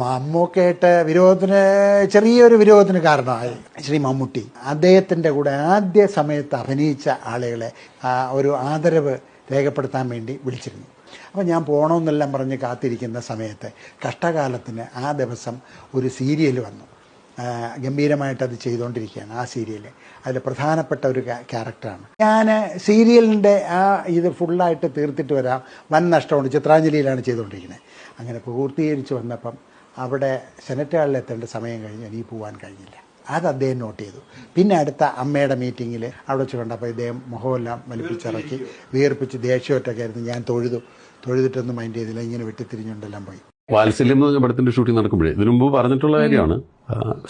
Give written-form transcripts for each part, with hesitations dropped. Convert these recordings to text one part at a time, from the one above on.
മമ്മൂക്കയായിട്ട് ചെറിയൊരു വിരോധത്തിന് കാരണമായി ശ്രീ മമ്മൂട്ടി. അദ്ദേഹത്തിൻ്റെ കൂടെ ആദ്യ സമയത്ത് അഭിനയിച്ച ആളുകളെ ഒരു ആദരവ് രേഖപ്പെടുത്താൻ വേണ്ടി വിളിച്ചിരുന്നു. അപ്പോൾ ഞാൻ പോകണമെന്നെല്ലാം പറഞ്ഞ് കാത്തിരിക്കുന്ന സമയത്ത് കഷ്ടകാലത്തിന് ആ ദിവസം ഒരു സീരിയൽ വന്നു. ഗംഭീരമായിട്ടത് ചെയ്തുകൊണ്ടിരിക്കുകയാണ് ആ സീരിയൽ. അതിൽ പ്രധാനപ്പെട്ട ഒരു ക്യാരക്ടറാണ് ഞാൻ. സീരിയലിൻ്റെ ഇത് ഫുള്ളായിട്ട് തീർത്തിട്ട് വരാം, വൻ നഷ്ടമുണ്ട്. ചിത്രാഞ്ജലിയിലാണ് ചെയ്തുകൊണ്ടിരിക്കുന്നത്. അങ്ങനെ പൂർത്തീകരിച്ച് വന്നപ്പം അവിടെ സെനറ്റ് ഹാളിൽ എത്തേണ്ട സമയം കഴിഞ്ഞ് എനിക്ക് പോകാൻ കഴിഞ്ഞില്ല. അത് അദ്ദേഹം നോട്ട് ചെയ്തു. പിന്നെ അടുത്ത അമ്മയുടെ മീറ്റിങ്ങിൽ അവിടെ വെച്ച് കണ്ടപ്പോൾ ഇദ്ദേഹം മുഖമെല്ലാം വലിപ്പിച്ചിറക്കി വീർപ്പിച്ച് ദേഷ്യമൊറ്റൊക്കെ ആയിരുന്നു. ഞാൻ തൊഴുതിട്ടൊന്നും മൈൻഡ് ചെയ്തില്ല, ഇങ്ങനെ വെട്ടിത്തിരിഞ്ഞുകൊണ്ടെല്ലാം പോയി. വാത്സല്യം എന്ന് പറഞ്ഞ പടത്തിന്റെ ഷൂട്ടിംഗ് നടക്കുമ്പോഴേ ഇതിനു മുമ്പ് പറഞ്ഞിട്ടുള്ള കാര്യമാണ്.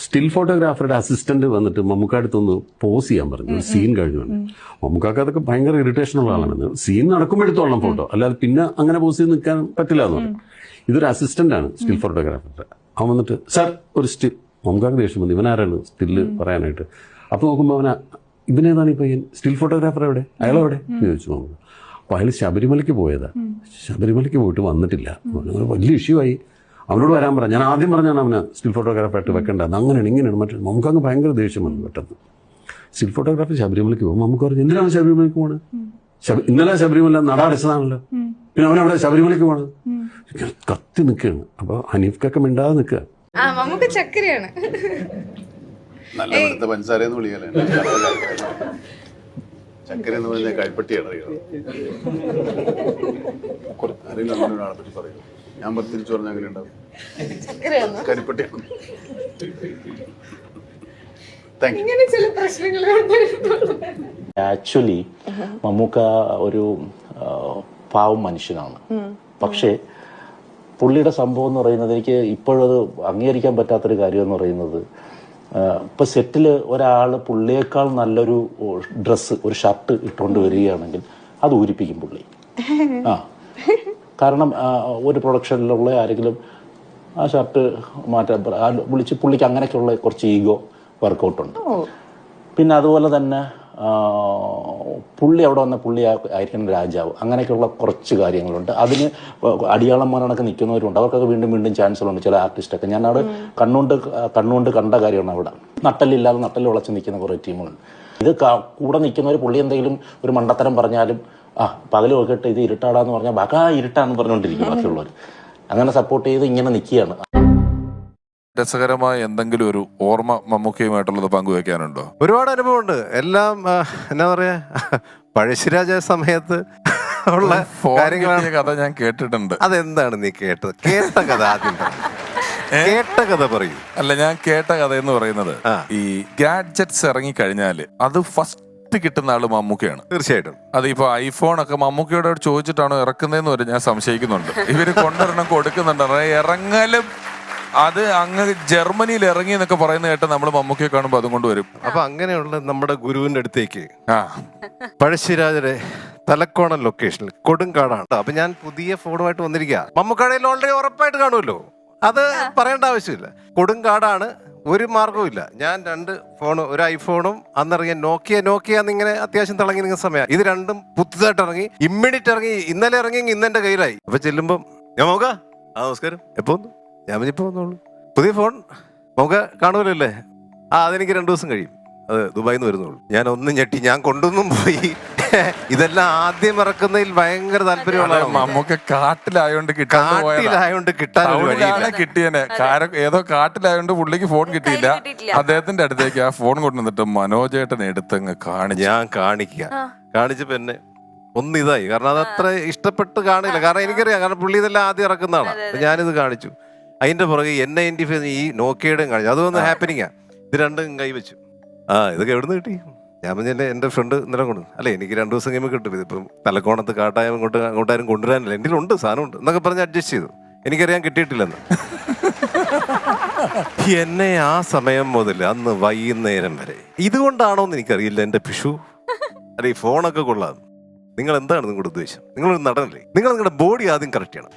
സ്റ്റിൽ ഫോട്ടോഗ്രാഫറുടെ അസിസ്റ്റന്റ് വന്നിട്ട് മമ്മൂക്കടുത്തൊന്ന് പോസ് ചെയ്യാൻ പറഞ്ഞു. ഒരു സീൻ കഴിഞ്ഞു വന്നു. മമ്മൂക്കാക്ക് അതൊക്കെ ഭയങ്കര ഇറിറ്റേഷൻ ഉള്ള ആളാണ്. സീൻ നടക്കുമ്പോഴത്തോളം ഫോട്ടോ, അല്ലാതെ പിന്നെ അങ്ങനെ പോസ് ചെയ്ത് നിൽക്കാൻ പറ്റില്ല എന്ന് പറയും. ഇതൊരു അസിസ്റ്റന്റ് ആണ് സ്റ്റിൽ ഫോട്ടോഗ്രാഫറുടെ. അവൻ വന്നിട്ട് സാർ ഒരു സ്റ്റിൽ, മമ്മൂക്കാക്ക് ദേഷ്യം വന്നു. ഇവനാരാണ് സ്റ്റില് പറയാനായിട്ട്. അപ്പൊ നോക്കുമ്പോൾ ഇവനേതാണ് ഈ പയ്യൻ, സ്റ്റിൽ ഫോട്ടോഗ്രാഫർ എവിടെ, അയാളെവിടെ എന്ന് ചോദിച്ചു മമ്മൂക്ക. അപ്പോൾ അയാൾ ശബരിമലയ്ക്ക് പോയതാ. ശബരിമലയ്ക്ക് പോയിട്ട് വന്നിട്ടില്ല. വലിയ ഇഷ്യൂ ആയി. അവനോട് വരാൻ പറഞ്ഞു. ഞാൻ ആദ്യം പറഞ്ഞാണ് അവനെ സ്റ്റിൽ ഫോട്ടോഗ്രാഫറായിട്ട് വെക്കേണ്ടത്. അങ്ങനെയാണ് ഇങ്ങനെയാണ് മറ്റേ. നമുക്കങ്ങ് ഭയങ്കര ദേഷ്യം വന്നു പെട്ടെന്ന്. സ്റ്റിൽ ഫോട്ടോഗ്രാഫർ ശബരിമലയ്ക്ക് പോകും. നമുക്ക് പറഞ്ഞു എന്തിനാണ് ശബരിമലയ്ക്ക് പോകണത്? ഇന്നലെ ശബരിമല നട അടച്ചതാണല്ലോ, പിന്നെ അവനവിടെ ശബരിമലയ്ക്ക് പോകണത്. കത്തി നിൽക്കുകയാണ്. അപ്പൊ ഹനീഫ്ക്കൊക്കെ മിണ്ടാതെ നിൽക്കുക. ചക്കരയാണ് നല്ല പഞ്ചസാരയെന്ന് വിളിക്കലേ. ചക്കര എന്ന് പറഞ്ഞാൽ കൈപ്പട്ടിയാണ്. ആരെങ്കിലും അങ്ങനെ ഒരാളെ പറ്റി പറയും. ഞാൻ തിരിച്ചു പറഞ്ഞാൽ അങ്ങനെ ഉണ്ടാവും. കരിപ്പട്ടിയാണ്. ആക്ച്വലി മമ്മൂക്ക ഒരു പാവം മനുഷ്യനാണ്. പക്ഷേ പുള്ളിയുടെ സംഭവം എന്ന് പറയുന്നത് എനിക്ക് ഇപ്പോഴത് അംഗീകരിക്കാൻ പറ്റാത്തൊരു കാര്യം എന്ന് പറയുന്നത്, ഇപ്പൊ സെറ്റിൽ ഒരാൾ പുള്ളിയേക്കാൾ നല്ലൊരു ഡ്രസ്സ്, ഒരു ഷർട്ട് ഇട്ടുകൊണ്ട് വരികയാണെങ്കിൽ അത് ഊരിപ്പിക്കും പുള്ളി. കാരണം ഒരു പ്രൊഡക്ഷനിലുള്ള ആരെങ്കിലും ആ ഷർട്ട് മാറ്റാൻ വിളിച്ച് പുള്ളിക്ക് അങ്ങനെയൊക്കെയുള്ള കുറച്ച് ഈഗോ വർക്കൗട്ടുണ്ട്. പിന്നെ അതുപോലെ തന്നെ പുള്ളി അവിടെ വന്ന പുള്ളി ആയിരിക്കണം രാജാവ്, അങ്ങനെയൊക്കെയുള്ള കുറച്ച് കാര്യങ്ങളുണ്ട്. അതിന് അടിയാളന്മാരൊക്കെ നിൽക്കുന്നവരുണ്ട്. അവർക്കൊക്കെ വീണ്ടും വീണ്ടും ചാൻസുകളുണ്ട്. ചില ആർട്ടിസ്റ്റൊക്കെ ഞാൻ അവിടെ കണ്ണുകൊണ്ട് കണ്ട കാര്യമാണ്. അവിടെ നട്ടലില്ലാതെ നട്ടൽ ഉളച്ച് നിൽക്കുന്ന കുറേ ടീമുകളുണ്ട്. ഇത് കൂടെ നിൽക്കുന്നവർ പുള്ളി എന്തെങ്കിലും ഒരു മണ്ടത്തരം പറഞ്ഞാലും പകൽ നോക്കിയിട്ട് ഇത് ഇരുട്ടാടാന്ന് പറഞ്ഞാൽ ബാക്കാ ഇരുട്ടാന്ന് പറഞ്ഞുകൊണ്ടിരിക്കും ബാക്കിയുള്ളവർ. അങ്ങനെ സപ്പോർട്ട് ചെയ്ത് ഇങ്ങനെ നിൽക്കുകയാണ്. രസകരമായ എന്തെങ്കിലും ഒരു ഓർമ്മ മമ്മൂക്കയുമായിട്ടുള്ളത് പങ്കുവെക്കാനുണ്ടോ? ഒരുപാട് അനുഭവമുണ്ട്. എല്ലാം എന്നാ പറയാ, പഴശ്ശിരാജ സമയത്ത് ഉള്ള കാര്യങ്ങളാണ്. കഥ ഞാൻ കേട്ടിട്ടുണ്ട്. അതെന്താണ് നീ കേട്ടത്? കേട്ട കഥ ആദ്യം കേട്ട കഥ പറയൂ. അല്ല, ഞാൻ കേട്ട കഥ എന്ന് പറയുന്നത് ഈ ഗാഡ്ജറ്റ്സ് ഇറങ്ങി കഴിഞ്ഞാല് അത് ഫസ്റ്റ് കിട്ടുന്ന ആള് മമ്മൂക്കയാണ്. തീർച്ചയായിട്ടും. അതിപ്പോ ഐഫോൺ ഒക്കെ മമ്മൂക്കയോട് ചോദിച്ചിട്ടാണോ ഇറക്കുന്നതെന്ന് വരെ ഞാൻ സംശയിക്കുന്നുണ്ട്. ഇവര് കൊണ്ടൊരെണ്ണം കൊടുക്കുന്നുണ്ട്. ഇറങ്ങലും അത് അങ്ങ് ജർമ്മനിയിൽ ഇറങ്ങി എന്നൊക്കെ പറയുന്ന കേട്ട് നമ്മൾ മമ്മൂക്കയെ കാണുമ്പോൾ അതും കൊണ്ടുവരും. അപ്പൊ അങ്ങനെയുള്ള നമ്മുടെ ഗുരുവിന്റെ അടുത്തേക്ക് പഴശ്ശിരാജയുടെ തലക്കോണൻ ലൊക്കേഷനിൽ കൊടുങ്കാടാണ്. അപ്പൊ ഞാൻ പുതിയ ഫോണുമായിട്ട് വന്നിരിക്കുക. മമ്മൂക്കടയിൽ ഓൾറെഡി ഉറപ്പായിട്ട് കാണുമല്ലോ, അത് പറയേണ്ട ആവശ്യമില്ല. കൊടുങ്കാടാണ്, ഒരു മാർഗവും ഇല്ല. ഞാൻ 2 ഫോണും, ഒരു ഐഫോണും അന്നിറങ്ങിയ നോക്കിയ എന്നിങ്ങനെ അത്യാവശ്യം തിളങ്ങി നിൽക്കുന്ന സമയം. ഇത് രണ്ടും പുതുതായിട്ട് ഇറങ്ങി, ഇമ്മീഡിയറ്റ് ഇറങ്ങി. ഇന്നലെ ഇറങ്ങി, ഇന്നെന്റെ കയ്യിലായി. അപ്പൊ ചെല്ലുമ്പം ഞാൻ നോക്കാം, നമസ്കാരം, എപ്പോ വന്നു? ഞാൻ ഇപ്പൊ വന്നോളൂ. പുതിയ ഫോൺ നമുക്ക് കാണുമല്ലേ? അതെനിക്ക് 2 ദിവസം കഴിയും, അത് ദുബായിന്ന് വരുന്നുള്ളൂ. ഞാൻ ഒന്നും ഞെട്ടി, ഞാൻ കൊണ്ടൊന്നും പോയി. ഇതെല്ലാം ആദ്യം ഇറക്കുന്നതിൽ ഭയങ്കര താല്പര്യമുള്ള മമ്മൂക്ക കാട്ടിലായോണ്ട് കിട്ടിയനെ. ഏതോ കാട്ടിലായോണ്ട് പുള്ളിക്ക് ഫോൺ കിട്ടിയില്ല. അദ്ദേഹത്തിന്റെ അടുത്തേക്ക് ആ ഫോൺ കൊണ്ടുവന്നിട്ട് മനോജേട്ടൻ എടുത്തങ്ങ് ഞാൻ കാണിച്ചപ്പോ എന്നെ ഒന്നിതായി. കാരണം അതത്ര ഇഷ്ടപ്പെട്ട് കാണില്ല. കാരണം എനിക്കറിയാം, കാരണം പുള്ളി ഇതെല്ലാം ആദ്യം ഇറക്കുന്നതാണ്. ഞാനിത് കാണിച്ചു. അതിന്റെ പുറകെ N95 ഈ നോക്കിയയുടെയും കാണിച്ചു. അതൊന്ന് ഹാപ്പനിങ്ങാ. ഇത് രണ്ടും കൈവച്ചു. ഇതൊക്കെ എവിടുന്ന് കിട്ടി? ഞാൻ പറഞ്ഞ എന്റെ ഫ്രണ്ട് ഇന്നലെ കൊണ്ട്. അല്ലെ, എനിക്ക് 2 ദിവസം കഴിയുമ്പോൾ കിട്ടും. ഇതിപ്പം തലക്കോണത്ത് കാട്ടായം അങ്ങോട്ടാരും കൊണ്ടുവരാനില്ല, എൻ്റെ ഉണ്ട്, സാധനമുണ്ട് എന്നൊക്കെ പറഞ്ഞ് അഡ്ജസ്റ്റ് ചെയ്തു. എനിക്കറിയാൻ കിട്ടിയിട്ടില്ലെന്ന്. എന്നെ ആ സമയം മുതൽ അന്ന് വൈകുന്നേരം വരെ ഇതുകൊണ്ടാണോ എന്ന് എനിക്കറിയില്ല എന്റെ പിഷു. അല്ല, ഈ ഫോണൊക്കെ കൊള്ളാം. നിങ്ങൾ എന്താണ് നിങ്ങളുടെ ഉദ്ദേശം? നിങ്ങളൊരു നടനല്ലേ? നിങ്ങളുടെ ബോഡി ആദ്യം കറക്റ്റ് ചെയ്യണം.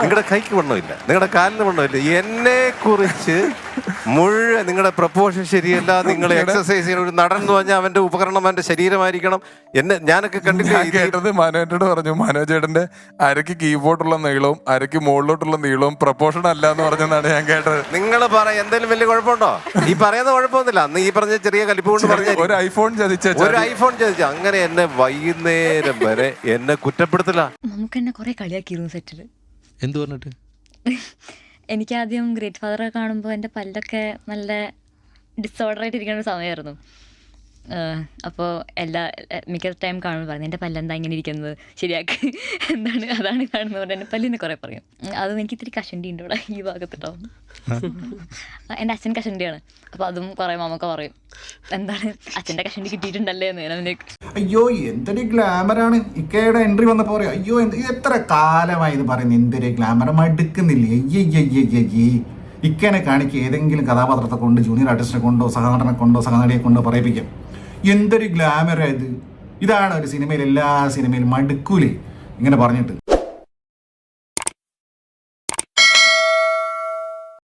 നിങ്ങളുടെ കൈക്ക് വണ്ണമില്ല, നിങ്ങളുടെ കാലിന് വണ്ണമില്ല. എന്നെ കുറിച്ച് മുഴുവൻ നിങ്ങളുടെ പ്രപ്പോഷൻ ശരിയല്ല, നിങ്ങൾ എക്സസൈസ് ചെയ്യുന്ന ഒരു നടൻ എന്ന് പറഞ്ഞാൽ അവന്റെ ഉപകരണം അവന്റെ ശരീരമായിരിക്കണം. ഞാനൊക്കെ കണ്ടിട്ട് കേട്ടത് മനോജോട് പറഞ്ഞു, മനോജേട്ടന്റെ അരക്ക് കീബോർഡുള്ള നീളവും അരക്ക് മുകളിലോട്ടുള്ള നീളവും പ്രപ്പോഷൻ അല്ല എന്ന് പറഞ്ഞെന്നാണ് ഞാൻ കേട്ടത്. നിങ്ങൾ എന്തെങ്കിലും വലിയ കുഴപ്പമുണ്ടോ? ഈ പറയുന്ന കുഴപ്പമൊന്നുമില്ല. അന്ന് ഈ പറഞ്ഞ ചെറിയ കലിപ്പ് കൊണ്ട് പറഞ്ഞ ഒരു ഐഫോൺ ചതിച്ച അങ്ങനെ എന്നെ വൈകുന്നേരം വരെ എന്നെ കുറ്റപ്പെടുത്തില്ല. നമുക്ക് എന്നെ കുറെ കളിയാക്കിയിരുന്നു സെറ്റില്. എന്ത് പറഞ്ഞിട്ട്? എനിക്കാദ്യം ഗ്രേറ്റ് ഫാദറെ കാണുമ്പോൾ എൻ്റെ പല്ലൊക്കെ നല്ല ഡിസോർഡർ ആയിട്ട് ഇരിക്കുന്ന ഒരു സമയമായിരുന്നു. അപ്പോൾ മിക്ക ടൈം കാണുമ്പോൾ പറഞ്ഞു എൻ്റെ പല്ലെന്താ ഇങ്ങനെ ഇരിക്കുന്നത്, ശരിയാക്ക്, അതാണ് കാണുന്നത് കൊണ്ട് എൻ്റെ പല്ലിനെ കുറേ പറയും. അതും എനിക്ക് ഇത്തിരി കഷണ്ടി ഉണ്ട് ഇവിടെ ഈ ഭാഗത്തിട്ടോ. എൻ്റെ അച്ഛൻ കഷണ്ടിയാണ്. അപ്പോൾ അതും കുറേ മാമൊക്കെ പറയും, എന്താണ് അച്ഛൻ്റെ കഷണ്ടി കിട്ടിയിട്ടുണ്ടല്ലേ എന്ന്. അയ്യോ എന്തൊരു ഗ്ലാമറാണ് ഇക്കയുടെ എൻട്രി വന്നപ്പോൾ പറയാം, അയ്യോ എത്ര കാലമായി ഇത് പറയുന്നത്, എന്തൊരു ഗ്ലാമർ, മടുക്കുന്നില്ലേ? അയ്യയ്യയ്യയ്യേ, ഇക്കനെ കാണിക്കുക, ഏതെങ്കിലും കഥാപാത്രത്തെ കൊണ്ട്, ജൂനിയർ ആർട്ടിസ്റ്റിനെ കൊണ്ടോ സഹനടനെ കൊണ്ടോ സഹനടിയെ കൊണ്ടോ പറയിപ്പിക്കാം. എന്തൊരു ഗ്ലാമറായത്. ഇതാണ് ഒരു സിനിമയിൽ, എല്ലാ സിനിമയിലും മടുക്കൂലേ ഇങ്ങനെ പറഞ്ഞിട്ട്.